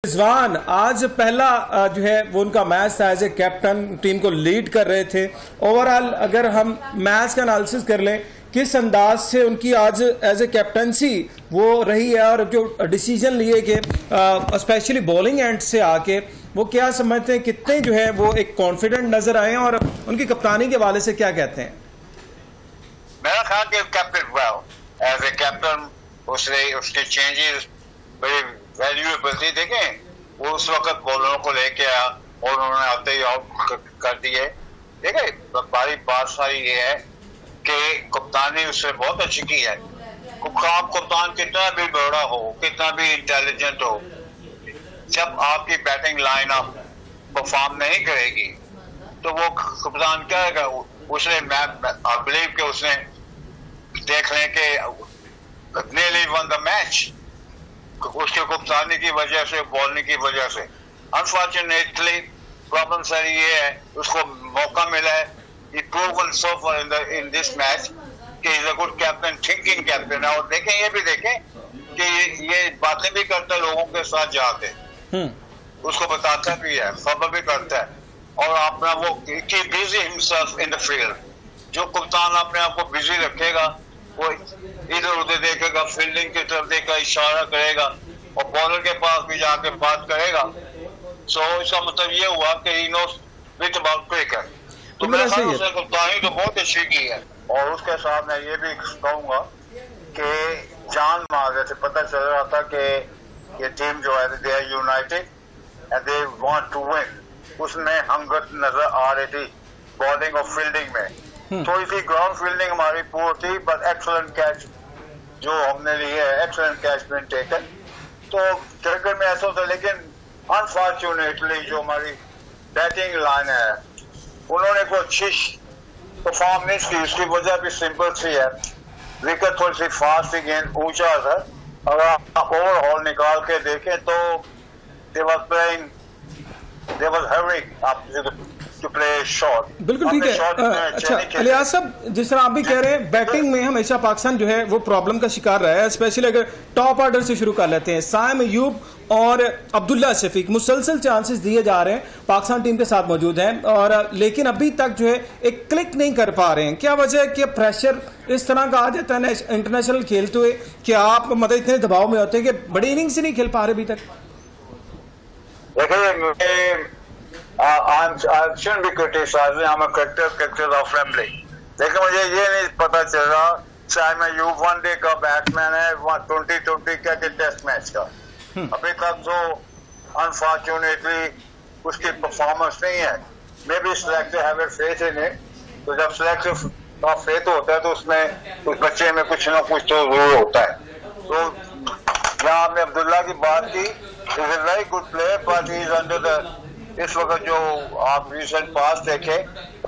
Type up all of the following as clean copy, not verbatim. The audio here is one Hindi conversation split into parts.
रिजवान आज पहला जो है वो उनका मैच था, एज ए कैप्टन टीम को लीड कर रहे थे। ओवरऑल अगर हम मैच का एनालिसिस कर लें, किस अंदाज से उनकी आज एज ए कैप्टनसी वो रही है और जो डिसीजन लिए कि स्पेशली बॉलिंग एंड से आके वो क्या समझते हैं, कितने जो है वो एक कॉन्फिडेंट नजर आए और उनकी कप्तानी के वाले से क्या कहते हैं? मेरा ख्याल कि captain well as a captain उसके चेंजेस बड़े वैल्यूएबल थी। देखें वो उस वक्त बॉलरों को लेके आया और उन्होंने आते ही आउट कर दिए। देखें बड़ी बात सारी ये है कि कप्तानी उसने बहुत अच्छी की है। कप्तान कितना भी बड़ा हो, कितना भी इंटेलिजेंट हो, जब आपकी बैटिंग लाइन अप परफॉर्म नहीं करेगी तो वो कप्तान क्या है, उसने आई बिलीव कि उसने देख लें कि nearly won the मैच उसके कप्तानी की वजह से, बॉलिंग की वजह से। अनफॉर्चुनेटली प्रॉब्लम सर ये है, उसको मौका मिला है, he proven so far in this match कि is a good captain, thinking captain है। और देखें ये भी देखें कि ये बातें भी करता है लोगों के साथ जाके, उसको बताता भी है, खबर भी करता है और अपना वो busy himself in the field. जो कप्तान अपने आप को बिजी रखेगा वो इधर उधर देखेगा, फील्डिंग की तरफ देखेगा, इशारा करेगा और बॉलर के पास भी जाके बात करेगा। सो इसका मतलब ये हुआ कि he knows which about cricket. तो मेरे ख्याल उसने कप्तानी तो बहुत अच्छी की है। और उसके साथ मैं ये भी कहूंगा कि जान मार रहे थे, पता चल रहा था कि ये टीम जो है they are United and they want to win. उसमें हंगर नजर आ रही थी बॉलिंग और फील्डिंग में। थोड़ी सी ग्राउंड फील्डिंग हमारी पूर थी, बट एक्सलेंट कैच जो हमने लिए है, एक्सलेंट कैच बिन टेकन। तो क्रिकेट में ऐसा होता है, लेकिन अनफॉर्चुनेटली जो हमारी बैटिंग लाइन है उन्होंने कोई अच्छी परफॉर्मेंस की। उसकी वजह भी सिंपल सी है, विकेट थोड़ी सी फास्ट थी, गेंद ऊंचा था। अगर आप ओवरऑल निकाल के देखें तो they was hurrying up to play shot. बिल्कुल ठीक है। अच्छा इलियास साहब, जिस तरह आप भी कह रहे हैं, बैटिंग में हमेशा पाकिस्तान जो है वो प्रॉब्लम का शिकार रहा है। स्पेशली अगर टॉप ऑर्डर से शुरू कर लेते हैं, साइम अयूब और अब्दुल्ला शफीक मुसलसल चांसेस दिए जा रहे हैं, पाकिस्तान टीम के साथ मौजूद हैं और लेकिन अभी तक जो है एक क्लिक नहीं कर पा रहे हैं। क्या वजह है कि प्रेशर इस तरह का आ जाता है इंटरनेशनल खेलते हुए कि आप मतलब इतने दबाव में होते हैं कि बड़ी इनिंग से नहीं खेल पा रहे अभी तक? देखिए I shouldn't be criticizing. I'm a cricketer of family. लेकिन मुझे ये नहीं पता चल रहा साइम अयूब वनडे का बैट्समैन है, 2020 का कि टेस्ट मैच का। अभी तक तो अनफॉर्चुनेटली उसकी परफॉर्मेंस नहीं है। May be selector have faith in it. तो जब सिलेक्टर का फेथ होता है तो उसमें उस बच्चे में कुछ ना कुछ तो जरूर होता है। तो यहाँ आपने अब्दुल्ला की बात की, is a very good player but he is under the, इस वक्त जो आप रिसेंट पास देखे,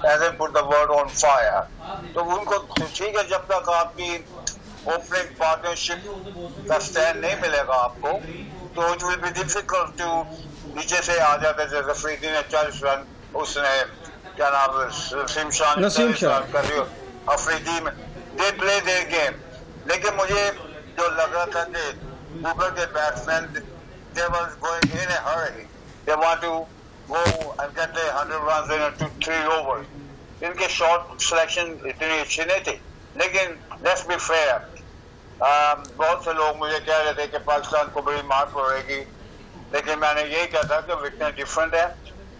as a put the world on fire. तो उनको ठीक है, जब तक आपकी ओपनिंग पार्टनरशिप का स्टैंड नहीं मिलेगा आपको तो it will be difficult to नीचे से आ जाते। जैसे अफरीदी ने 40 रन, उसने क्या नाम नसीम शाह कर दिया अफरीदी में, दे प्ले देयर गेम। लेकिन मुझे जो लग रहा था कि ऊपर के batsman they was going in a hurry, they want to go and get 100 runs in 2-3 overs. इनके शॉट सिलेक्शन इतनी अच्छी नहीं थी। लेकिन लेट्स बी फेयर, बहुत से लोग मुझे कह रहे थे कि पाकिस्तान को बड़ी मार पड़ेगी, लेकिन मैंने यही कहा था कि विकेट डिफरेंट है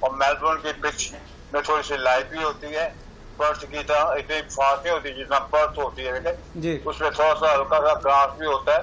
और मेलबर्न की पिच में थोड़ी सी लाइट भी होती है, पर्थ की तरह इतनी फास्ट नहीं होती जितना पर्थ होती है। उसमें थोड़ा सा हल्का सा ग्रास भी होता है